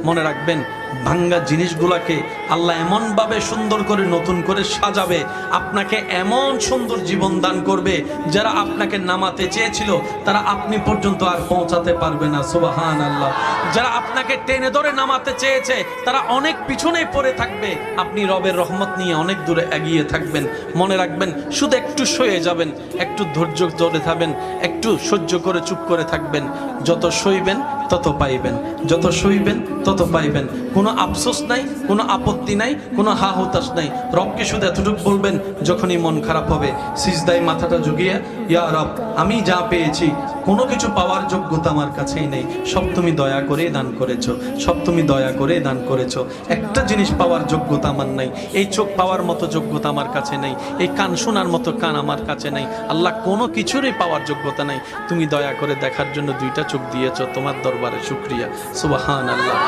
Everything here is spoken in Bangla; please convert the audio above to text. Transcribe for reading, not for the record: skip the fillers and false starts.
মনে রাখবেন ভাঙ্গা জিনিসগুলোকে আল্লাহ এমনভাবে সুন্দর করে নতুন করে সাজাবে, আপনাকে এমন সুন্দর জীবন দান করবে, যারা আপনাকে নামাতে চেয়েছিল তারা আপনি পর্যন্ত আর পৌঁছাতে পারবে না। সুবহানাল্লাহ। যারা আপনাকে টেনে ধরে নামাতে চেয়েছে তারা অনেক পিছনে পড়ে থাকবে, আপনি রবের রহমত নিয়ে অনেক দূরে এগিয়ে থাকবেন। মনে রাখবেন শুধু একটু সয়ে যাবেন, একটু ধৈর্য ধরে থাকবেন, একটু সহ্য করে চুপ করে থাকবেন। যত সইবেন তত পাইবেন, যত সইবেন তত পাইবেন। কোনো আফসোস নাই, কোনো আপত্তি নাই, কোনো হা হুতাশ নাই। রবকে শুধু এতটুকু বলবেন যখনই মন খারাপ হবে, সিজদায় মাথাটা ঝুঁকিয়ে, ইয়া রব আমি যা পেয়েছি কোনো কিছু পাওয়ার যোগ্যতা আমার কাছেই নেই, সব তুমি দয়া করে দান করেছো, সব তুমি দয়া করে দান করেছো। একটা জিনিস পাওয়ার যোগ্যতা আমার নাই, এই চোখ পাওয়ার মতো যোগ্যতা আমার কাছে নেই, এই কান শোনার মতো কান আমার কাছে নেই। আল্লাহ কোনো কিছুরই পাওয়ার যোগ্যতা নাই, তুমি দয়া করে দেখার জন্য দুইটা চোখ দিয়েছো, তোমার দরবারে শুকরিয়া। সুবহানাল্লাহ।